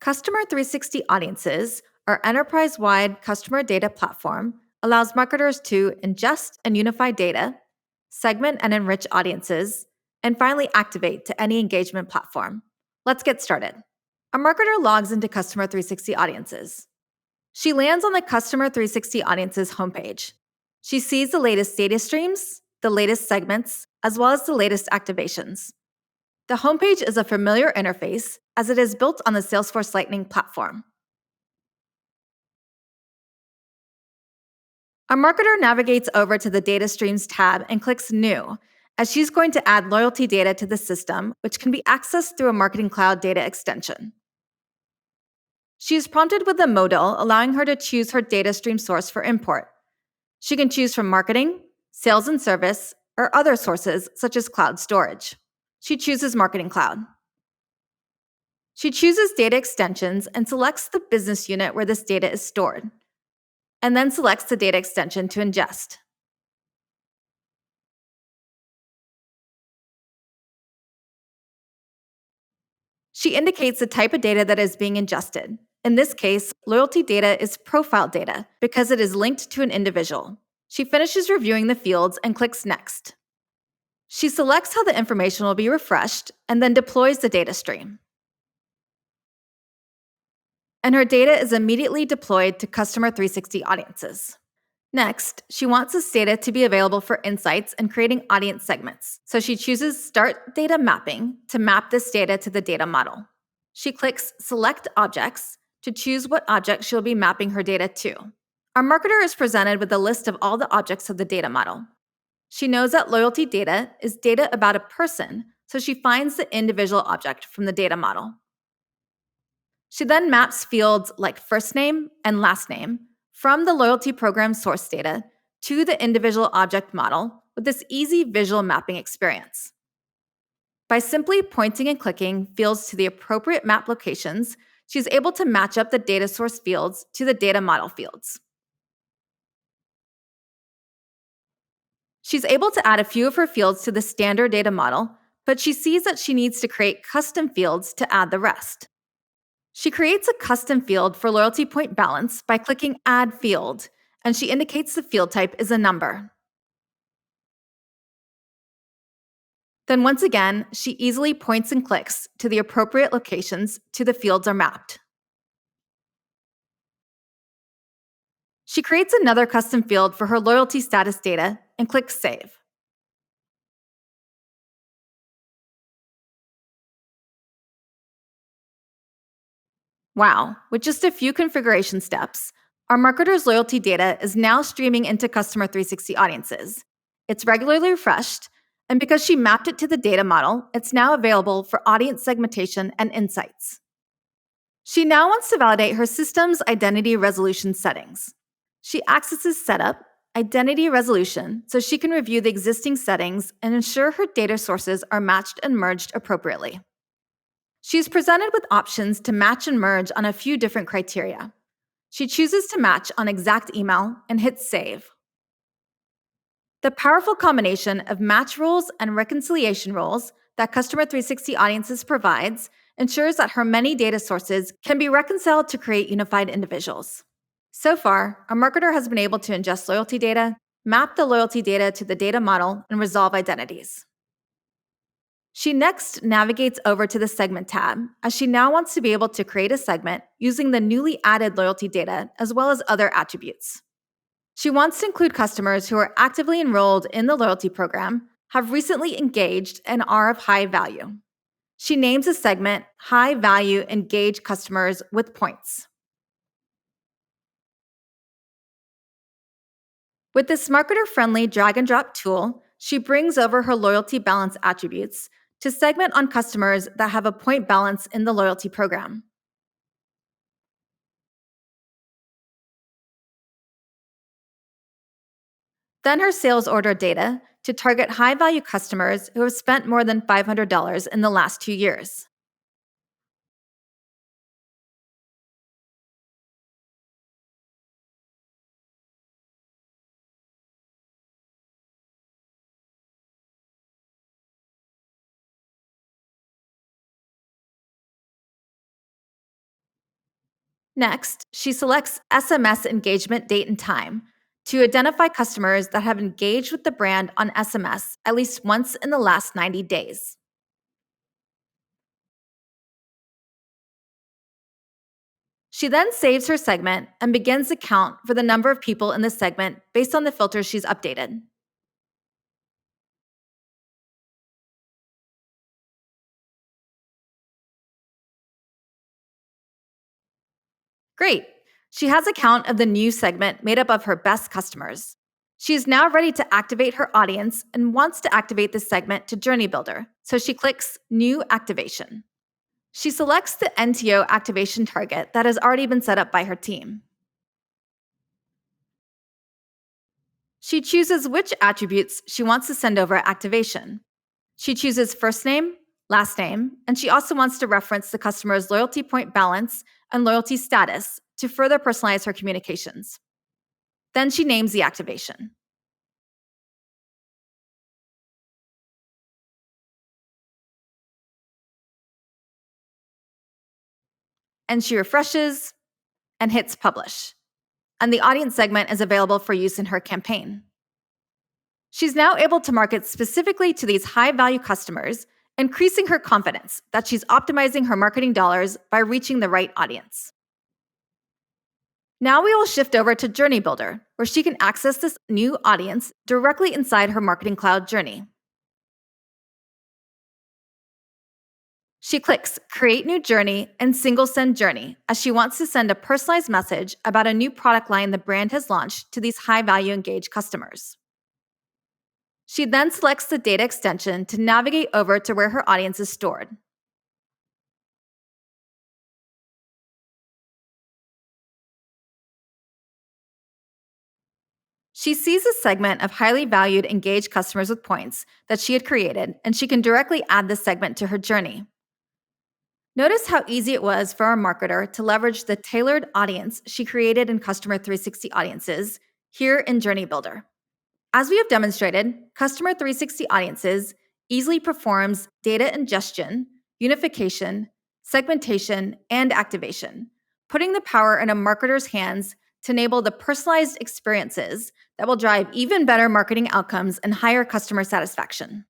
Customer 360 Audiences, our enterprise wide customer data platform, allows marketers to ingest and unify data, segment and enrich audiences, and finally activate to any engagement platform. Let's get started. A marketer logs into Customer 360 Audiences. She lands on the Customer 360 Audiences homepage. She sees the latest data streams, the latest segments, as well as the latest activations. The homepage is a familiar interface as it is built on the Salesforce Lightning platform. Our marketer navigates over to the Data Streams tab and clicks New, as she's going to add loyalty data to the system, which can be accessed through a Marketing Cloud data extension. She is prompted with a modal, allowing her to choose her data stream source for import. She can choose from marketing, sales and service, or other sources such as cloud storage. She chooses Marketing Cloud. She chooses Data Extensions and selects the business unit where this data is stored, and then selects the data extension to ingest. She indicates the type of data that is being ingested. In this case, loyalty data is profile data because it is linked to an individual. She finishes reviewing the fields and clicks Next. She selects how the information will be refreshed and then deploys the data stream. And her data is immediately deployed to Customer 360 Audiences. Next, she wants this data to be available for insights and creating audience segments. So she chooses Start Data Mapping to map this data to the data model. She clicks Select Objects to choose what object she'll be mapping her data to. Our marketer is presented with a list of all the objects of the data model. She knows that loyalty data is data about a person, so she finds the individual object from the data model. She then maps fields like first name and last name from the loyalty program source data to the individual object model with this easy visual mapping experience. By simply pointing and clicking fields to the appropriate map locations, she's able to match up the data source fields to the data model fields. She's able to add a few of her fields to the standard data model, but she sees that she needs to create custom fields to add the rest. She creates a custom field for loyalty point balance by clicking Add Field, and she indicates the field type is a number. Then once again, she easily points and clicks to the appropriate locations to the fields are mapped. She creates another custom field for her loyalty status data and clicks Save. Wow, with just a few configuration steps, our marketer's loyalty data is now streaming into Customer 360 Audiences. It's regularly refreshed, and because she mapped it to the data model, it's now available for audience segmentation and insights. She now wants to validate her system's identity resolution settings. She accesses Setup, Identity Resolution, so she can review the existing settings and ensure her data sources are matched and merged appropriately. She's presented with options to match and merge on a few different criteria. She chooses to match on exact email and hits Save. The powerful combination of match rules and reconciliation rules that Customer 360 Audiences provides ensures that her many data sources can be reconciled to create unified individuals. So far, a marketer has been able to ingest loyalty data, map the loyalty data to the data model, and resolve identities. She next navigates over to the Segment tab, as she now wants to be able to create a segment using the newly added loyalty data as well as other attributes. She wants to include customers who are actively enrolled in the loyalty program, have recently engaged, and are of high value. She names a segment High Value Engaged Customers with Points. With this marketer-friendly drag-and-drop tool, she brings over her loyalty balance attributes to segment on customers that have a point balance in the loyalty program. Then her sales order data to target high-value customers who have spent more than $500 in the last 2 years. Next, she selects SMS engagement date and time to identify customers that have engaged with the brand on SMS at least once in the last 90 days. She then saves her segment and begins to count for the number of people in the segment based on the filters she's updated. Great! She has a count of the new segment made up of her best customers. She is now ready to activate her audience and wants to activate this segment to Journey Builder, so she clicks New Activation. She selects the NTO activation target that has already been set up by her team. She chooses which attributes she wants to send over at activation. She chooses first name, last name, and she also wants to reference the customer's loyalty point balance and loyalty status to further personalize her communications. Then she names the activation. And she refreshes and hits publish. And the audience segment is available for use in her campaign. She's now able to market specifically to these high value customers, increasing her confidence that she's optimizing her marketing dollars by reaching the right audience. Now we will shift over to Journey Builder, where she can access this new audience directly inside her Marketing Cloud journey. She clicks Create New Journey and Single Send Journey as she wants to send a personalized message about a new product line the brand has launched to these high value engaged customers. She then selects the data extension to navigate over to where her audience is stored. She sees a segment of highly valued engaged customers with points that she had created, and she can directly add this segment to her journey. Notice how easy it was for our marketer to leverage the tailored audience she created in Customer 360 Audiences here in Journey Builder. As we have demonstrated, Customer 360 Audiences easily performs data ingestion, unification, segmentation, and activation, putting the power in a marketer's hands to enable the personalized experiences that will drive even better marketing outcomes and higher customer satisfaction.